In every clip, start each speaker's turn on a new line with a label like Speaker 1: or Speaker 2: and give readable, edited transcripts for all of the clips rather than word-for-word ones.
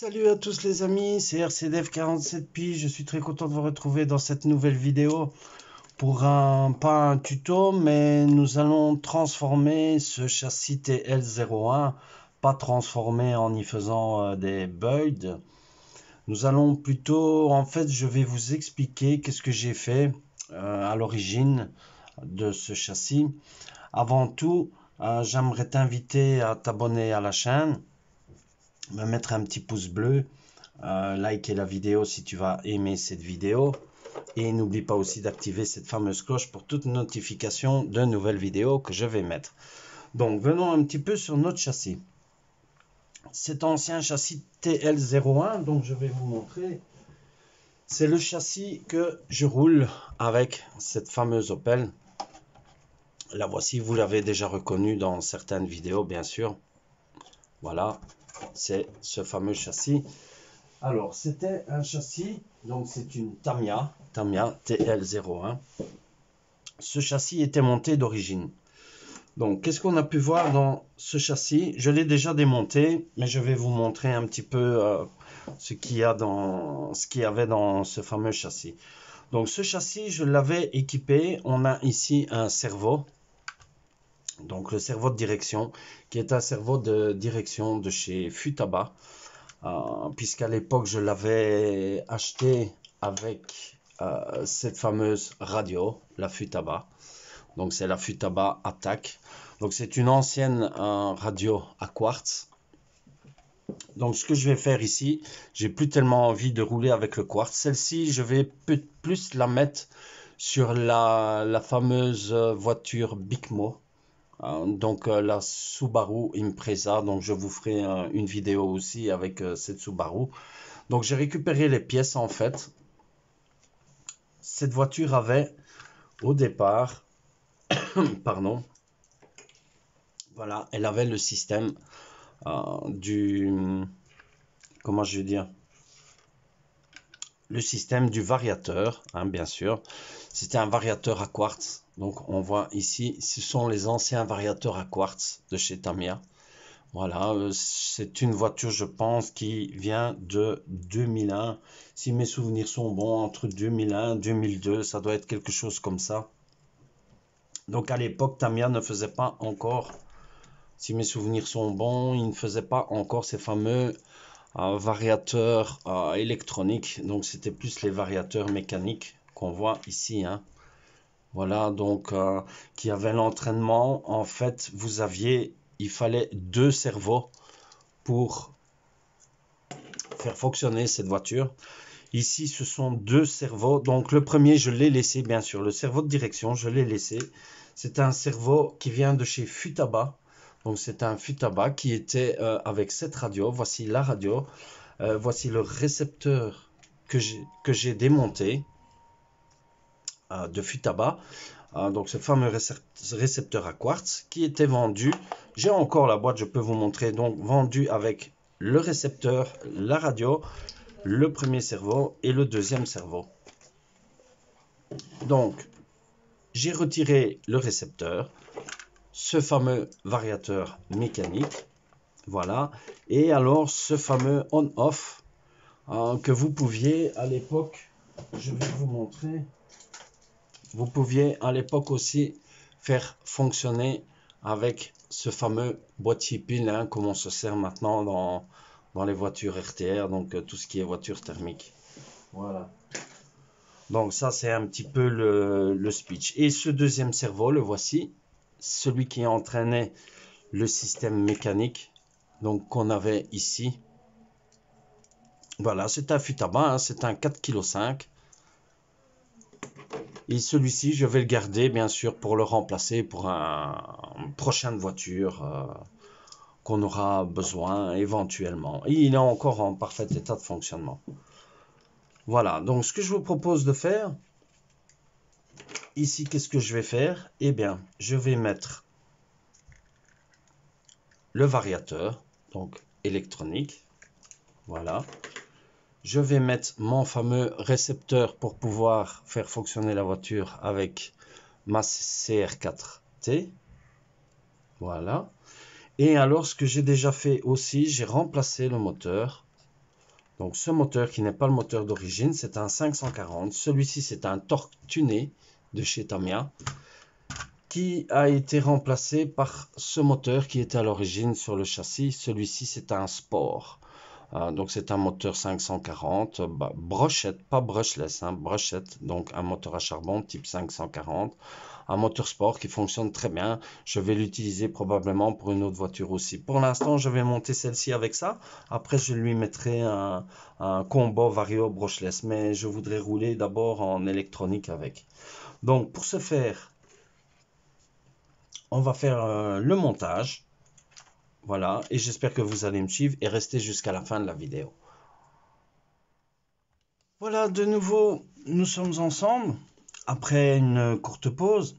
Speaker 1: Salut à tous les amis, c'est RCDev47Pi, je suis très content de vous retrouver dans cette nouvelle vidéo pour pas un tuto, mais nous allons transformer ce châssis TL01, pas transformer en y faisant des builds. Nous allons plutôt, en fait, je vais vous expliquer qu'est-ce que j'ai fait à l'origine de ce châssis. Avant tout, j'aimerais t'inviter à t'abonner à la chaîne, me mettre un petit pouce bleu, liker la vidéo si tu vas aimer cette vidéo, et n'oublie pas aussi d'activer cette fameuse cloche pour toute notification de nouvelles vidéos que je vais mettre. Donc venons un petit peu sur notre châssis. Cet ancien châssis TL01, donc je vais vous montrer, c'est le châssis que je roule avec cette fameuse Opel. La voici, vous l'avez déjà reconnu dans certaines vidéos bien sûr. Voilà, c'est ce fameux châssis. Alors, c'était un châssis, donc c'est une Tamiya TL01. Ce châssis était monté d'origine. Donc, qu'est-ce qu'on a pu voir dans ce châssis? Je l'ai déjà démonté, mais je vais vous montrer un petit peu ce qu'il y avait dans ce fameux châssis. Donc, ce châssis, je l'avais équipé. On a ici un servo. Donc, le servo de direction, qui est un servo de direction de chez Futaba. Puisqu'à l'époque je l'avais acheté avec cette fameuse radio, la Futaba. Donc c'est la Futaba Attack. Donc c'est une ancienne radio à quartz. Donc ce que je vais faire ici, j'ai plus tellement envie de rouler avec le quartz. Celle-ci, je vais plus la mettre sur la fameuse voiture Bicmo. Donc la Subaru Impreza, donc je vous ferai une vidéo aussi avec cette Subaru. Donc j'ai récupéré les pièces en fait. Cette voiture avait au départ, pardon, voilà, elle avait le système comment je vais dire, le système du variateur, bien sûr. C'était un variateur à quartz. Donc on voit ici, ce sont les anciens variateurs à quartz de chez Tamiya. Voilà, c'est une voiture, je pense, qui vient de 2001. Si mes souvenirs sont bons, entre 2001 et 2002, ça doit être quelque chose comme ça. Donc à l'époque, Tamiya ne faisait pas encore, si mes souvenirs sont bons, il ne faisait pas encore ces fameux variateurs électroniques. Donc c'était plus les variateurs mécaniques qu'on voit ici. Voilà, donc qui avait l'entraînement. En fait, il fallait 2 cerveaux pour faire fonctionner cette voiture. Ici, ce sont 2 cerveaux. Donc le premier, je l'ai laissé, bien sûr. Le cerveau de direction, je l'ai laissé. C'est un cerveau qui vient de chez Futaba. Donc c'est un Futaba qui était avec cette radio. Voici la radio. Voici le récepteur que j'ai démonté de Futaba. Donc ce fameux récepteur à quartz qui était vendu. J'ai encore la boîte, je peux vous montrer. Donc vendu avec le récepteur, la radio, le premier cerveau et le deuxième cerveau. Donc j'ai retiré le récepteur, ce fameux variateur mécanique, voilà, et alors ce fameux on-off que vous pouviez à l'époque, je vais vous montrer, vous pouviez à l'époque aussi faire fonctionner avec ce fameux boîtier pile, comme on se sert maintenant dans les voitures RTR, donc tout ce qui est voiture thermique. Voilà. Donc ça c'est un petit peu le speech. Et ce deuxième cerveau, le voici, celui qui entraînait le système mécanique, donc qu'on avait ici. Voilà, c'est un Futaba, c'est un 4,5 kg. Et celui-ci, je vais le garder bien sûr pour le remplacer pour une prochaine voiture qu'on aura besoin éventuellement. Et il est encore en parfait état de fonctionnement. Voilà, donc ce que je vous propose de faire, ici, qu'est-ce que je vais faire? Eh bien, je vais mettre le variateur, donc électronique. Voilà. Je vais mettre mon fameux récepteur pour pouvoir faire fonctionner la voiture avec ma CR4T. Voilà. Et alors, ce que j'ai déjà fait aussi, j'ai remplacé le moteur. Donc ce moteur qui n'est pas le moteur d'origine, c'est un 540. Celui-ci, c'est un torque tuné de chez Tamiya qui a été remplacé par ce moteur qui était à l'origine sur le châssis. Celui-ci, c'est un Sport. Donc c'est un moteur 540, brochette, pas brushless, hein, brochette, donc un moteur à charbon type 540, un moteur sport qui fonctionne très bien. Je vais l'utiliser probablement pour une autre voiture aussi. Pour l'instant, je vais monter celle-ci avec ça. Après, je lui mettrai un combo vario brushless, mais je voudrais rouler d'abord en électronique avec. Donc pour ce faire, on va faire le montage. Voilà, et j'espère que vous allez me suivre et rester jusqu'à la fin de la vidéo. Voilà, de nouveau, nous sommes ensemble. Après une courte pause,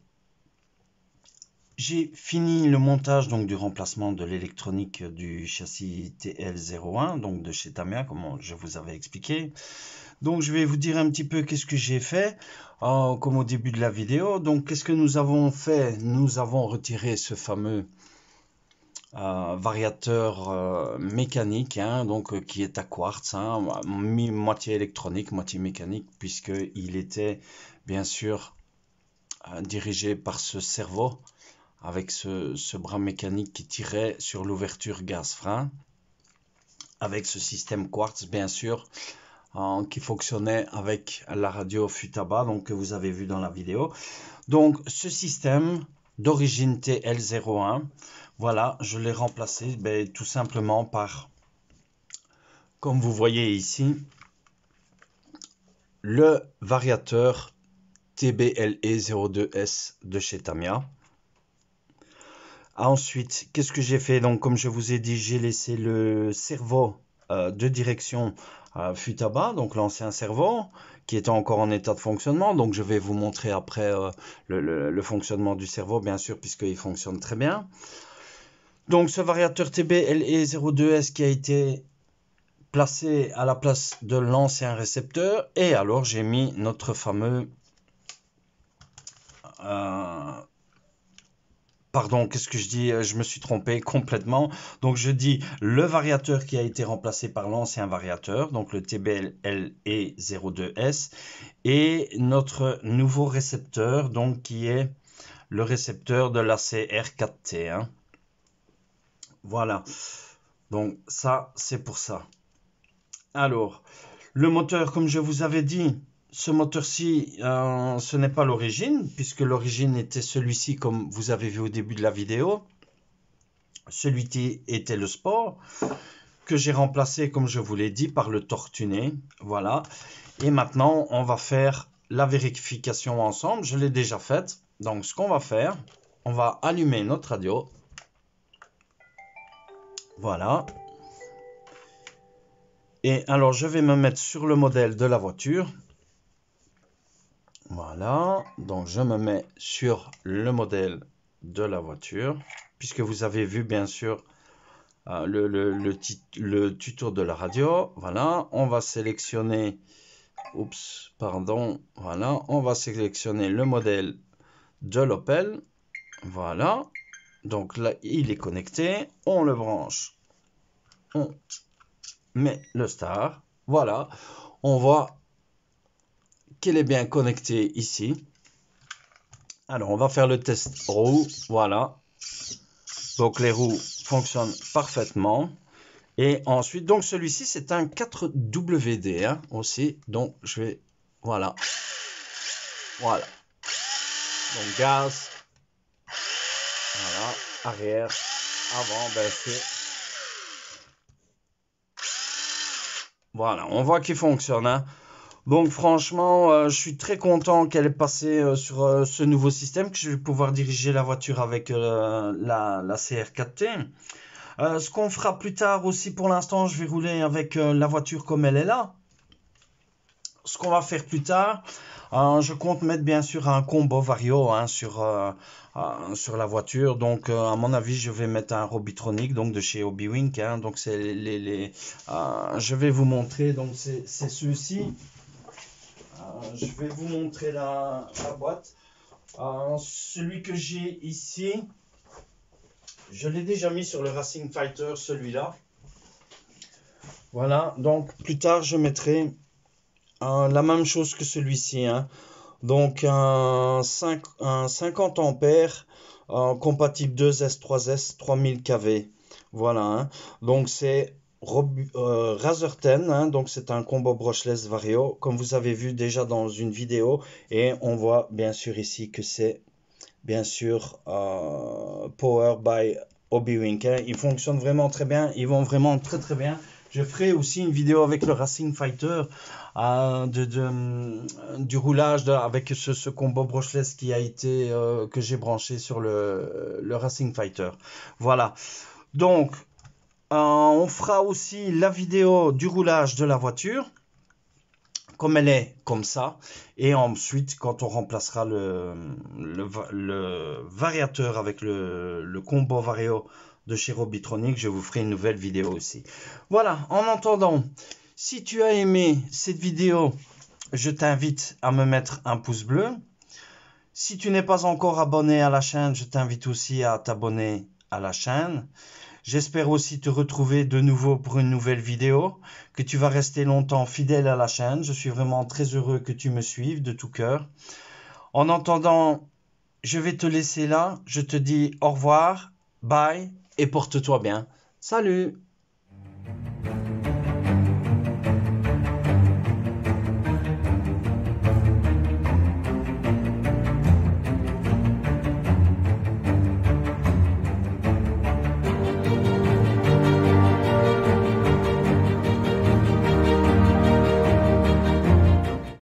Speaker 1: j'ai fini le montage donc du remplacement de l'électronique du châssis TL01, donc de chez Tamiya, comme je vous avais expliqué. Donc je vais vous dire un petit peu qu'est-ce que j'ai fait, comme au début de la vidéo. Donc qu'est-ce que nous avons fait? Nous avons retiré ce fameux variateur mécanique, hein, donc qui est à quartz, hein, moitié électronique, moitié mécanique, puisqu'il était bien sûr dirigé par ce servo avec ce bras mécanique qui tirait sur l'ouverture gaz-frein, avec ce système quartz bien sûr, qui fonctionnait avec la radio Futaba, donc que vous avez vu dans la vidéo. Donc ce système d'origine TL01, voilà, je l'ai remplacé tout simplement par, comme vous voyez ici, le variateur TBLE02S de chez Tamiya. Ensuite, qu'est-ce que j'ai fait? Donc, comme je vous ai dit, j'ai laissé le servo de direction Futaba, donc l'ancien servo, qui était encore en état de fonctionnement. Donc, je vais vous montrer après le fonctionnement du servo, bien sûr, puisqu'il fonctionne très bien. Donc, ce variateur TBLE02S qui a été placé à la place de l'ancien récepteur. Et alors, j'ai mis notre fameux... Pardon, qu'est-ce que je dis? Je me suis trompé complètement. Donc, je dis le variateur qui a été remplacé par l'ancien variateur, donc le TBLE02S, et notre nouveau récepteur, donc qui est le récepteur de la CR4T. Hein. Voilà. Donc, ça, c'est pour ça. Alors, le moteur, comme je vous avais dit, ce moteur-ci, ce n'est pas l'origine, puisque l'origine était celui-ci, comme vous avez vu au début de la vidéo. Celui-ci était le Sport, que j'ai remplacé, comme je vous l'ai dit, par le torque tuné. Voilà. Et maintenant, on va faire la vérification ensemble. Je l'ai déjà faite. Donc, ce qu'on va faire, on va allumer notre radio. Voilà. Et alors, je vais me mettre sur le modèle de la voiture. Voilà, donc je me mets sur le modèle de la voiture, puisque vous avez vu bien sûr le tuto de la radio. Voilà, on va sélectionner, oups, pardon, voilà, on va sélectionner le modèle de l'Opel. Voilà, donc là il est connecté, on le branche, on met le star. Voilà, on voit qu'elle est bien connectée ici. Alors, on va faire le test roue. Voilà. Donc, les roues fonctionnent parfaitement. Et ensuite, donc celui-ci, c'est un 4WD hein, aussi. Donc, je vais... Voilà. Voilà. Donc, gaz. Voilà. Arrière. Avant, ben, c'est... Voilà. On voit qu'il fonctionne. Hein. Donc franchement, je suis très content qu'elle ait passé sur ce nouveau système, que je vais pouvoir diriger la voiture avec la CR4T. Ce qu'on fera plus tard aussi, pour l'instant, je vais rouler avec la voiture comme elle est là. Ce qu'on va faire plus tard, je compte mettre bien sûr un combo vario hein, sur la voiture. Donc à mon avis, je vais mettre un Robitronic donc de chez Hobbywink. Hein, donc c'est je vais vous montrer. Donc c'est ceux-ci. Je vais vous montrer la boîte. Celui que j'ai ici, je l'ai déjà mis sur le Racing Fighter, celui-là. Voilà, donc plus tard je mettrai la même chose que celui-ci, hein. Donc un 50 ampères compatible 2S, 3S, 3000 kV. Voilà, hein. Donc c'est Razer 10, hein. Donc c'est un combo brushless Vario, comme vous avez vu déjà dans une vidéo. Et on voit bien sûr ici que c'est bien sûr Power by Hobbywink, hein. Ils fonctionnent vraiment très bien, ils vont vraiment très très bien. Je ferai aussi une vidéo avec le Racing Fighter, du roulage avec ce combo brushless qui a été que j'ai branché sur le Racing Fighter. Voilà. Donc on fera aussi la vidéo du roulage de la voiture comme elle est, comme ça. Et ensuite, quand on remplacera le variateur avec le combo Vario de chez Robitronic, je vous ferai une nouvelle vidéo aussi. Voilà, en attendant, si tu as aimé cette vidéo, je t'invite à me mettre un pouce bleu. Si tu n'es pas encore abonné à la chaîne, je t'invite aussi à t'abonner à la chaîne. J'espère aussi te retrouver de nouveau pour une nouvelle vidéo, que tu vas rester longtemps fidèle à la chaîne. Je suis vraiment très heureux que tu me suives de tout cœur. En attendant, je vais te laisser là. Je te dis au revoir, bye et porte-toi bien. Salut!